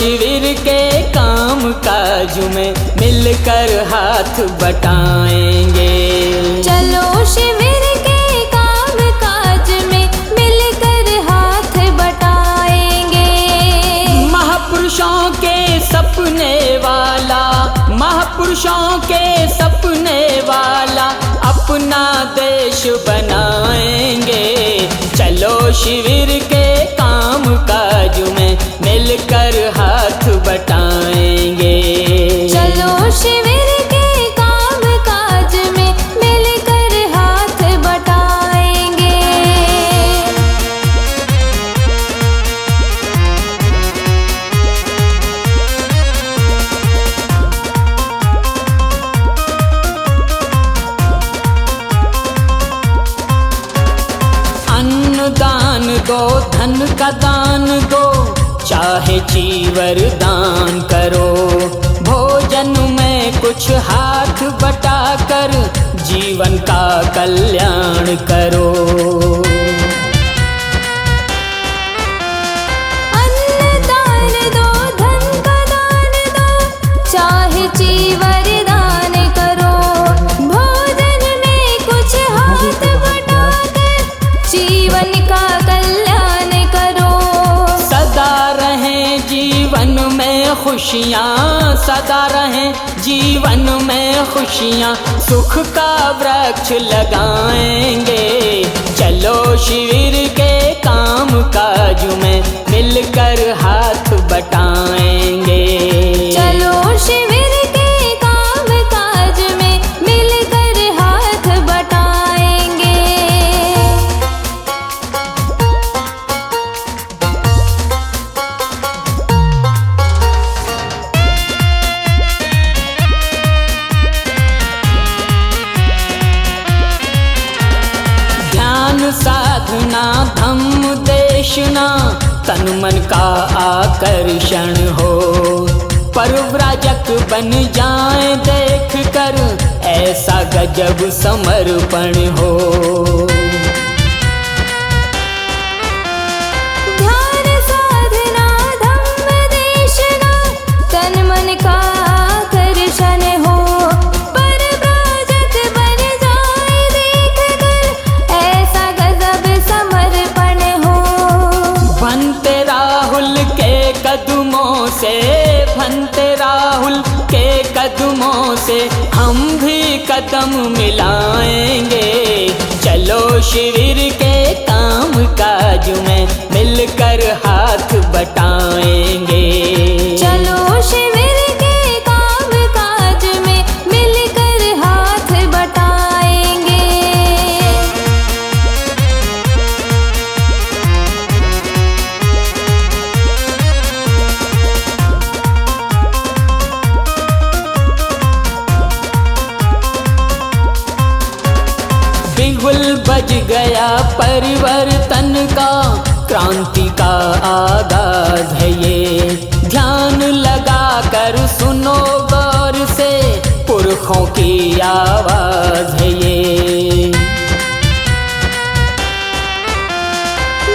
शिविर के काम काज में मिलकर हाथ बटाएंगे। चलो शिविर के काम काज में मिलकर हाथ बटाएंगे। महापुरुषों के सपने वाला, महापुरुषों के सपने वाला अपना देश बनाएंगे। चलो शिविर के काम काज में मिलकर हाथ बटाएंगे। चलो शिविर के काम काज में मिलकर हाथ बटाएंगे। अन्न दान दो, धन का दान दो, चाहे चीवर दान करो। भोजन में कुछ हाथ बटाकर जीवन का कल्याण करो। अन्न दान दो, धन का दान दो, चाहे चीवर दान करो। भोजन में कुछ हाथ बटाकर जीवन का कल्याण करो। सदा रहें जीवन में खुशियाँ, सदा रहें जीवन में खुशियाँ, सुख का वृक्ष लगाएंगे। चलो शिविर के काम काज में मिलकर हाथ बटाएंगे। चलो शिविर के काम काज में मिलकर हाथ बटाएंगे। ध्यान साधना धम्म देशना तन मन का आकर्षण हो। परिव्राजक बन जाए देख कर ऐसा गजब समर्पण हो। ध्यान साधना धम्म देशना तन मन का आकर्षण हो। परिव्राजक बन जाए देख कर ऐसा गजब समर्पण हो। भंते राहुल के कदमों से, भंते राहुल के कदमों से हम भी कदम मिलाएंगे। चलो शिविर के काम काज में मिलकर हाथ बटाएंगे। चलो शिविर के काम काज में मिलकर हाथ बटाएंगे। बिगुल बज गया परिवर्तन का, क्रांति का आगाज है ये। ध्यान लगा कर सुनो गौर से, पुरखों की आवाज है ये।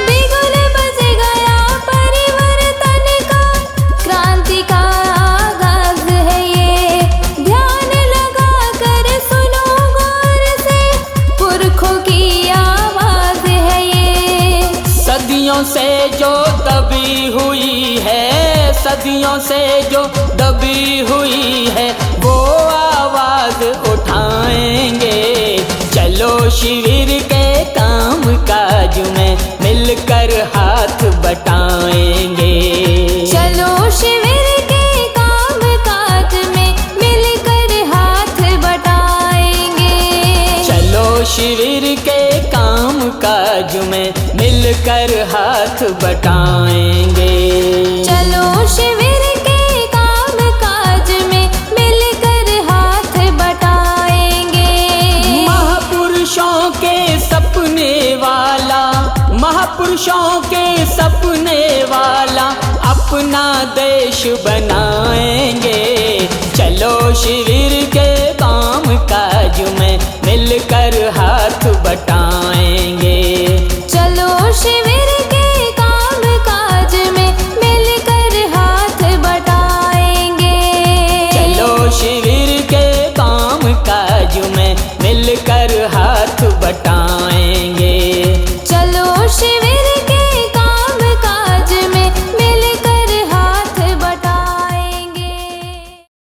बिगुल बज गया परिवर्तन का, क्रांति का आगाज है ये। ध्यान लगा कर सुनो गौर से, पुरखों की आवाज है ये। सदियों से जो दबी हुई है, सदियों से जो दबी हुई है, वो आवाज उठाएंगे। चलो शिविर के काम काज में मिलकर हाथ बटाएंगे। चलो शिविर के काम काज में मिलकर हाथ बटाएंगे। चलो शिविर के काम काज में मिलकर हाथ बटाएंगे। चलो शिविर के काम काज में मिलकर हाथ बटाएंगे। महापुरुषों के सपने वाला, महापुरुषों के सपने वाला अपना देश बनाएंगे। चलो शिविर के काम काज में मिलकर हाथ बटाएंगे। चलो शिविर के काम काज में मिलकर हाथ मिलकर हाथ बटाएं।